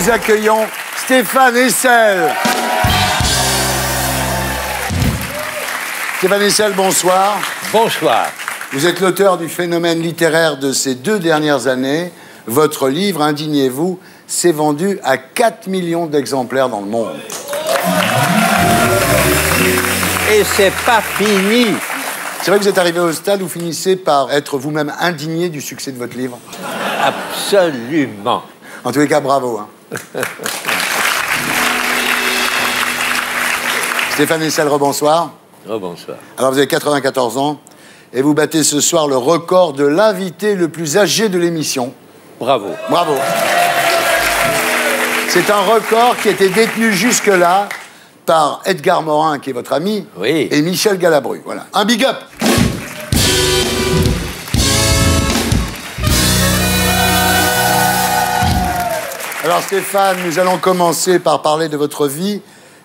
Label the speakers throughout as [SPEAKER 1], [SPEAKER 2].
[SPEAKER 1] Nous accueillons Stéphane Hessel. Stéphane Hessel, bonsoir.
[SPEAKER 2] Bonsoir.
[SPEAKER 1] Vous êtes l'auteur du phénomène littéraire de ces 2 dernières années. Votre livre, Indignez-vous, s'est vendu à 4 millions d'exemplaires dans le monde.
[SPEAKER 2] Et c'est pas fini.
[SPEAKER 1] C'est vrai que vous êtes arrivé au stade où vous finissez par être vous-même indigné du succès de votre livre?
[SPEAKER 2] Absolument.
[SPEAKER 1] En tous les cas, bravo. Hein. Stéphane Hessel, rebonsoir.
[SPEAKER 2] Rebonsoir.
[SPEAKER 1] Alors, vous avez 94 ans et vous battez ce soir le record de l'invité le plus âgé de l'émission.
[SPEAKER 2] Bravo.
[SPEAKER 1] Bravo. C'est un record qui était détenu jusque-là par Edgar Morin, qui est votre ami,
[SPEAKER 2] oui,
[SPEAKER 1] et Michel Galabru. Voilà. Un big up. Alors Stéphane, nous allons commencer par parler de votre vie,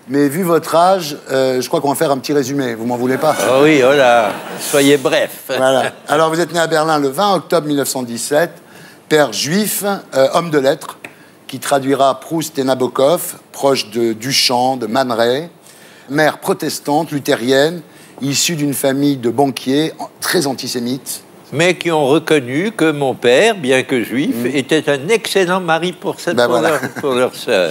[SPEAKER 1] mais vu votre âge, je crois qu'on va faire un petit résumé. Vous m'en voulez pas?
[SPEAKER 2] Oh oui, oh là, soyez bref.
[SPEAKER 1] Voilà. Alors vous êtes né à Berlin le 20 octobre 1917, père juif, homme de lettres, qui traduira Proust et Nabokov, proche de Duchamp, de Man Ray, mère protestante, luthérienne, issue d'une famille de banquiers très antisémites. Mais
[SPEAKER 2] qui ont reconnu que mon père, bien que juif, était un excellent mari pour leur sœur.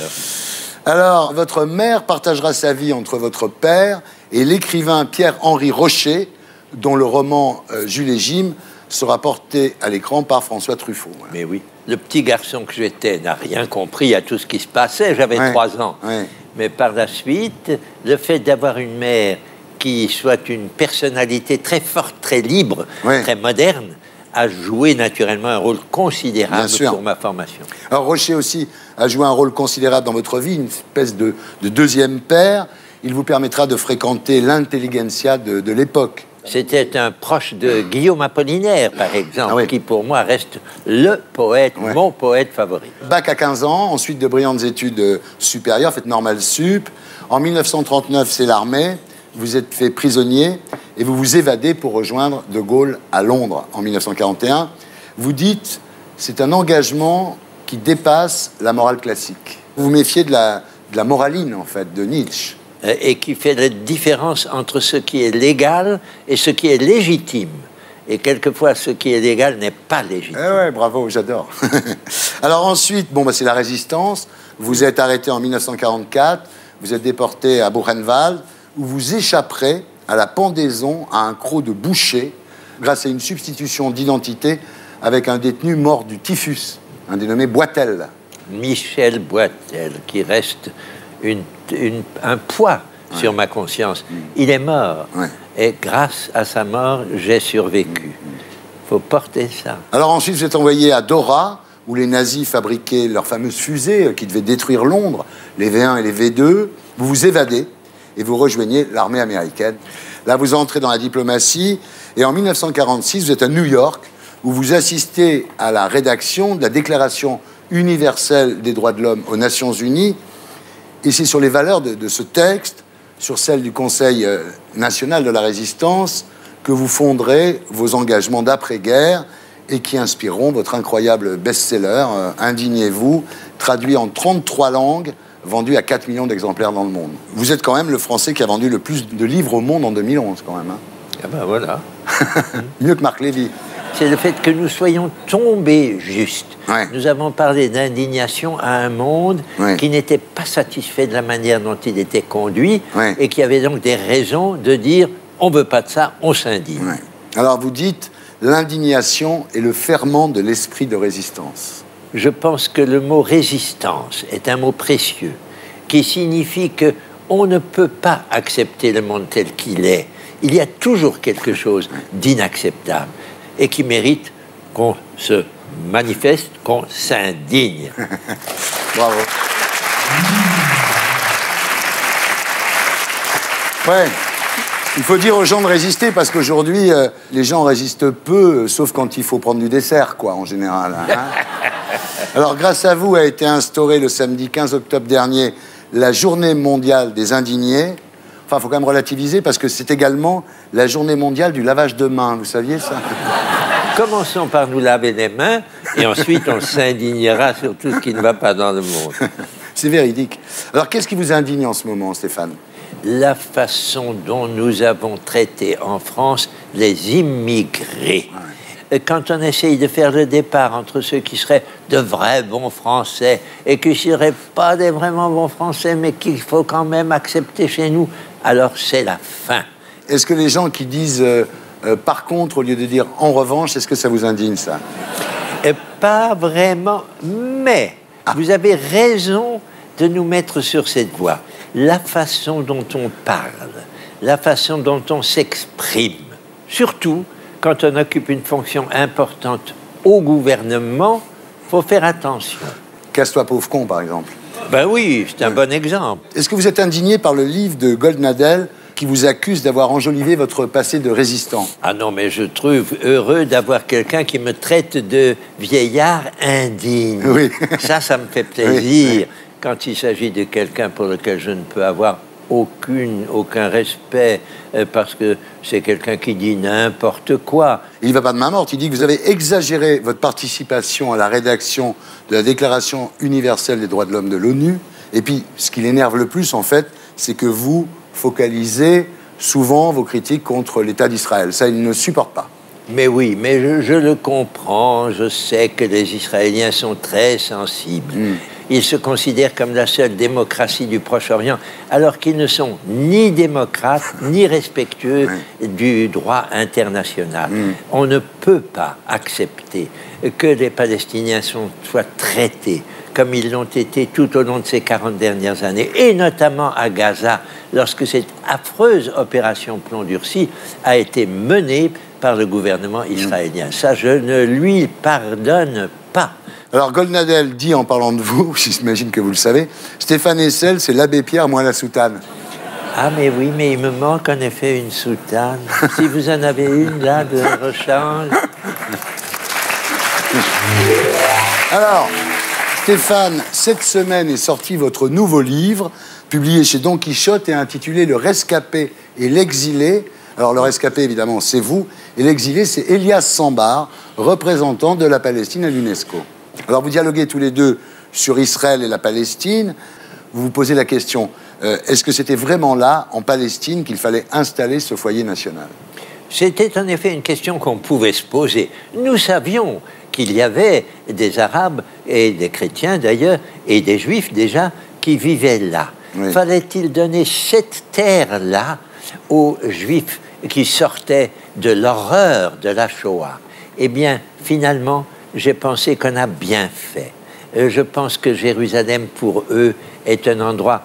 [SPEAKER 1] Alors, votre mère partagera sa vie entre votre père et l'écrivain Pierre-Henri Rocher, dont le roman Jules et Jim sera porté à l'écran par François Truffaut. Voilà.
[SPEAKER 2] Mais oui, le petit garçon que j'étais n'a rien compris à tout ce qui se passait. J'avais 3 ans. Ouais. Mais par la suite, le fait d'avoir une mère qui soit une personnalité très forte, très libre, très moderne, a joué naturellement un rôle considérable pour ma formation.
[SPEAKER 1] Alors Rocher aussi a joué un rôle considérable dans votre vie, une espèce de deuxième père. Il vous permettra de fréquenter l'intelligentsia de l'époque.
[SPEAKER 2] C'était un proche de Guillaume Apollinaire, par exemple, qui pour moi reste le poète, mon poète favori.
[SPEAKER 1] Bac à 15 ans, ensuite de brillantes études supérieures, faites Normal Sup. En 1939, c'est l'armée. Vous êtes fait prisonnier et vous vous évadez pour rejoindre De Gaulle à Londres en 1941. Vous dites, c'est un engagement qui dépasse la morale classique. Vous vous méfiez de la moraline, en fait, de Nietzsche.
[SPEAKER 2] Et qui fait la différence entre ce qui est légal et ce qui est légitime. Et quelquefois, ce qui est légal n'est pas légitime.
[SPEAKER 1] Eh ouais, bravo, j'adore. Alors ensuite, c'est la résistance. Vous êtes arrêté en 1944. Vous êtes déporté à Buchenwald, où vous échapperez à la pendaison à un croc de boucher grâce à une substitution d'identité avec un détenu mort du typhus, un dénommé Boitel.
[SPEAKER 2] Michel Boitel, qui reste un poids sur ma conscience. Il est mort. Et grâce à sa mort, j'ai survécu. Il faut porter ça.
[SPEAKER 1] Alors ensuite, vous êtes envoyé à Dora, où les nazis fabriquaient leurs fameuses fusées qui devaient détruire Londres, les V1 et les V2. Vous vous évadez et vous rejoignez l'armée américaine. Là, vous entrez dans la diplomatie. Et en 1946, vous êtes à New York, où vous assistez à la rédaction de la Déclaration universelle des droits de l'homme aux Nations Unies. Et c'est sur les valeurs de ce texte, sur celles du Conseil national de la résistance, que vous fonderez vos engagements d'après-guerre et qui inspireront votre incroyable best-seller, Indignez-vous, traduit en 33 langues, vendu à 4 millions d'exemplaires dans le monde. Vous êtes quand même le Français qui a vendu le plus de livres au monde en 2011, quand même. Hein.
[SPEAKER 2] Ah ben voilà.
[SPEAKER 1] Mieux que Marc Lévy.
[SPEAKER 2] C'est le fait que nous soyons tombés juste. Nous avons parlé d'indignation à un monde qui n'était pas satisfait de la manière dont il était conduit et qui avait donc des raisons de dire on ne veut pas de ça, on s'indigne.
[SPEAKER 1] Alors vous dites l'indignation est le ferment de l'esprit de résistance.
[SPEAKER 2] Je pense que le mot résistance est un mot précieux qui signifie que on ne peut pas accepter le monde tel qu'il est. Il y a toujours quelque chose d'inacceptable et qui mérite qu'on se manifeste, qu'on s'indigne.
[SPEAKER 1] Bravo. Ouais. Il faut dire aux gens de résister parce qu'aujourd'hui, les gens résistent peu, sauf quand il faut prendre du dessert, quoi, en général. Hein. Alors, grâce à vous, a été instaurée le samedi 15 octobre dernier la Journée mondiale des indignés. Enfin, il faut quand même relativiser parce que c'est également la Journée mondiale du lavage de mains. Vous saviez ça?
[SPEAKER 2] Commençons par nous laver les mains Et ensuite, on s'indignera sur tout ce qui ne va pas dans le monde.
[SPEAKER 1] C'est véridique. Alors, qu'est-ce qui vous indigne en ce moment, Stéphane?
[SPEAKER 2] La façon dont nous avons traité en France les immigrés. Quand on essaye de faire le départ entre ceux qui seraient de vrais bons Français et qui ne seraient pas des vraiment bons Français, mais qu'il faut quand même accepter chez nous, alors c'est la fin.
[SPEAKER 1] Est-ce que les gens qui disent par contre au lieu de dire en revanche, est-ce que ça vous indigne, ça?
[SPEAKER 2] Pas vraiment, mais vous avez raison de nous mettre sur cette voie. La façon dont on parle, la façon dont on s'exprime, surtout quand on occupe une fonction importante au gouvernement, il faut faire attention.
[SPEAKER 1] Casse-toi pauvre con, par exemple.
[SPEAKER 2] Ben oui, c'est un bon exemple.
[SPEAKER 1] Est-ce que vous êtes indigné par le livre de Goldnadel qui vous accuse d'avoir enjolivé votre passé de résistant?
[SPEAKER 2] Ah non, mais je trouve heureux d'avoir quelqu'un qui me traite de vieillard indigne.
[SPEAKER 1] Oui.
[SPEAKER 2] Ça me fait plaisir.
[SPEAKER 1] Oui.
[SPEAKER 2] Quand il s'agit de quelqu'un pour lequel je ne peux avoir aucun respect, parce que c'est quelqu'un qui dit n'importe quoi.
[SPEAKER 1] Il ne va pas de main morte. Il dit que vous avez exagéré votre participation à la rédaction de la Déclaration universelle des droits de l'homme de l'ONU. Et puis, ce qui l'énerve le plus, en fait, c'est que vous focalisez souvent vos critiques contre l'État d'Israël. Ça, il ne supporte pas.
[SPEAKER 2] Mais oui, mais je le comprends. Je sais que les Israéliens sont très sensibles. Ils se considèrent comme la seule démocratie du Proche-Orient, alors qu'ils ne sont ni démocrates, ni respectueux du droit international. On ne peut pas accepter que les Palestiniens soient traités comme ils l'ont été tout au long de ces 40 dernières années, et notamment à Gaza, lorsque cette affreuse opération Plomb Durci a été menée par le gouvernement israélien. Ça, je ne lui pardonne pas.
[SPEAKER 1] Alors, Goldnadel dit, en parlant de vous, j'imagine que vous le savez, Stéphane Hessel, c'est l'abbé Pierre, moins la soutane.
[SPEAKER 2] Ah, mais oui, mais il me manque en effet une soutane. Si vous en avez une, là, de rechange.
[SPEAKER 1] Alors, Stéphane, cette semaine est sorti votre nouveau livre, publié chez Don Quichotte et intitulé « Le rescapé et l'exilé ». Alors, le rescapé, évidemment, c'est vous, et l'exilé, c'est Elias Sambar, représentant de la Palestine à l'UNESCO. Alors, vous dialoguez tous les deux sur Israël et la Palestine. Vous vous posez la question, est-ce que c'était vraiment là, en Palestine, qu'il fallait installer ce foyer national?
[SPEAKER 2] C'était en effet une question qu'on pouvait se poser. Nous savions qu'il y avait des Arabes, et des chrétiens d'ailleurs, et des Juifs déjà, qui vivaient là. Oui. Fallait-il donner cette terre-là aux Juifs qui sortaient de l'horreur de la Shoah? Eh bien, finalement, j'ai pensé qu'on a bien fait. Je pense que Jérusalem, pour eux, est un endroit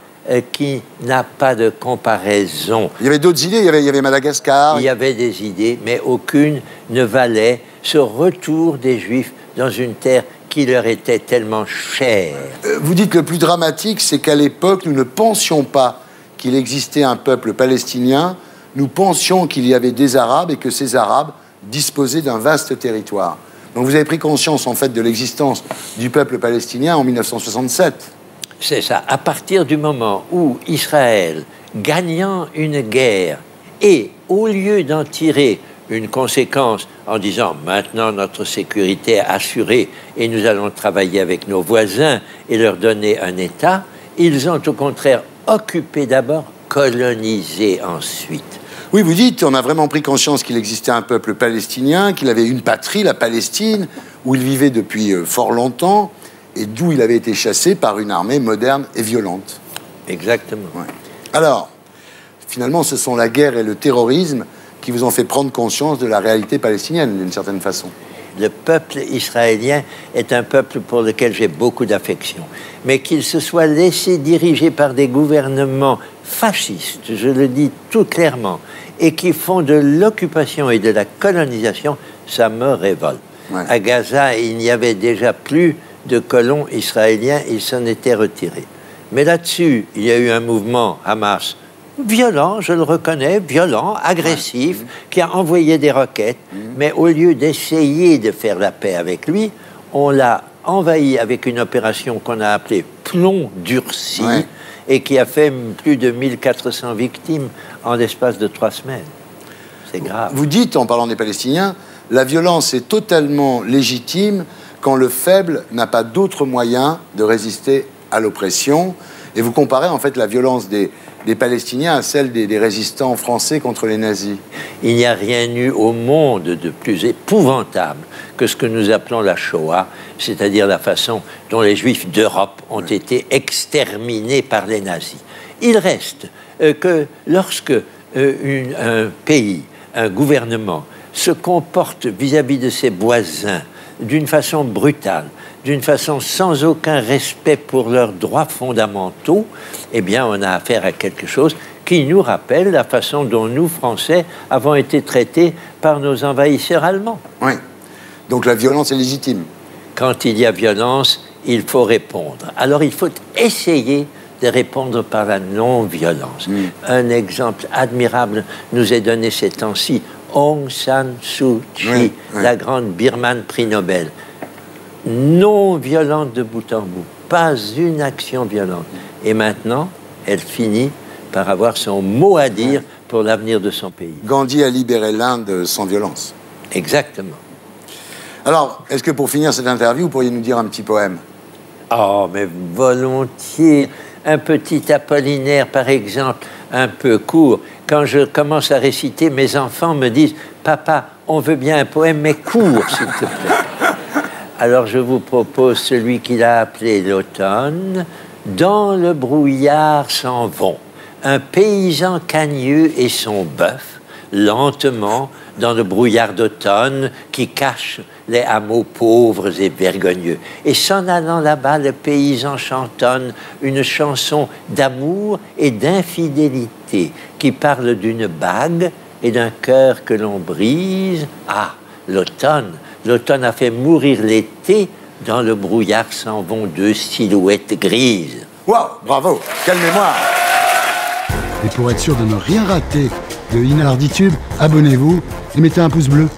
[SPEAKER 2] qui n'a pas de comparaison.
[SPEAKER 1] Il y avait d'autres idées, il y avait Madagascar.
[SPEAKER 2] Il y avait des idées, mais aucune ne valait ce retour des Juifs dans une terre qui leur était tellement chère.
[SPEAKER 1] Vous dites que le plus dramatique, c'est qu'à l'époque, nous ne pensions pas qu'il existait un peuple palestinien. Nous pensions qu'il y avait des Arabes et que ces Arabes disposaient d'un vaste territoire. Donc vous avez pris conscience, en fait, de l'existence du peuple palestinien en 1967.
[SPEAKER 2] C'est ça. À partir du moment où Israël, gagnant une guerre, et au lieu d'en tirer une conséquence en disant « maintenant notre sécurité est assurée et nous allons travailler avec nos voisins et leur donner un État », ils ont au contraire occupé d'abord, colonisé ensuite.
[SPEAKER 1] Oui, vous dites, on a vraiment pris conscience qu'il existait un peuple palestinien, qu'il avait une patrie, la Palestine, où il vivait depuis fort longtemps, et d'où il avait été chassé par une armée moderne et violente.
[SPEAKER 2] Exactement.
[SPEAKER 1] Ouais. Alors, finalement, ce sont la guerre et le terrorisme qui vous ont fait prendre conscience de la réalité palestinienne, d'une certaine façon.
[SPEAKER 2] Le peuple israélien est un peuple pour lequel j'ai beaucoup d'affection. Mais qu'il se soit laissé diriger par des gouvernements fascistes, je le dis tout clairement, et qui font de l'occupation et de la colonisation, ça me révolte. Ouais. À Gaza, il n'y avait déjà plus de colons israéliens, ils s'en étaient retirés. Mais là-dessus, il y a eu un mouvement Hamas violent, je le reconnais, violent, agressif, qui a envoyé des roquettes, mais au lieu d'essayer de faire la paix avec lui, on l'a envahi avec une opération qu'on a appelée Plomb Durci, et qui a fait plus de 1400 victimes en l'espace de 3 semaines. C'est grave.
[SPEAKER 1] Vous dites, en parlant des Palestiniens, la violence est totalement légitime quand le faible n'a pas d'autre moyen de résister à l'oppression. Et vous comparez en fait la violence des Palestiniens à celle des résistants français contre les nazis.
[SPEAKER 2] Il n'y a rien eu au monde de plus épouvantable que ce que nous appelons la Shoah, c'est-à-dire la façon dont les Juifs d'Europe ont été exterminés par les nazis. Il reste que lorsque un pays, un gouvernement, se comporte vis-à-vis de ses voisins d'une façon brutale, d'une façon sans aucun respect pour leurs droits fondamentaux, eh bien, on a affaire à quelque chose qui nous rappelle la façon dont nous, Français, avons été traités par nos envahisseurs allemands.
[SPEAKER 1] Oui. Donc la violence est légitime.
[SPEAKER 2] Quand il y a violence, il faut répondre. Alors, il faut essayer de répondre par la non-violence. Un exemple admirable nous est donné ces temps-ci. Aung San Suu Kyi, la grande Birmane prix Nobel. Non violente de bout en bout, pas une action violente. Et maintenant, elle finit par avoir son mot à dire pour l'avenir de son pays.
[SPEAKER 1] Gandhi a libéré l'Inde sans violence.
[SPEAKER 2] Exactement.
[SPEAKER 1] Alors, est-ce que pour finir cette interview, vous pourriez nous dire un petit poème?
[SPEAKER 2] Oh, mais volontiers. Un petit Apollinaire, par exemple, un peu court. Quand je commence à réciter, mes enfants me disent « Papa, on veut bien un poème, mais court, s'il te plaît. » Alors je vous propose celui qu'il a appelé l'automne. Dans le brouillard s'en vont un paysan cagneux et son bœuf, lentement dans le brouillard d'automne qui cache les hameaux pauvres et vergogneux. Et s'en allant là-bas, le paysan chantonne une chanson d'amour et d'infidélité qui parle d'une bague et d'un cœur que l'on brise. Ah, l'automne! L'automne a fait mourir l'été. Dans le brouillard s'en vont deux silhouettes grises.
[SPEAKER 1] Waouh, bravo, quelle mémoire!
[SPEAKER 3] Et pour être sûr de ne rien rater de Inarditube, abonnez-vous et mettez un pouce bleu.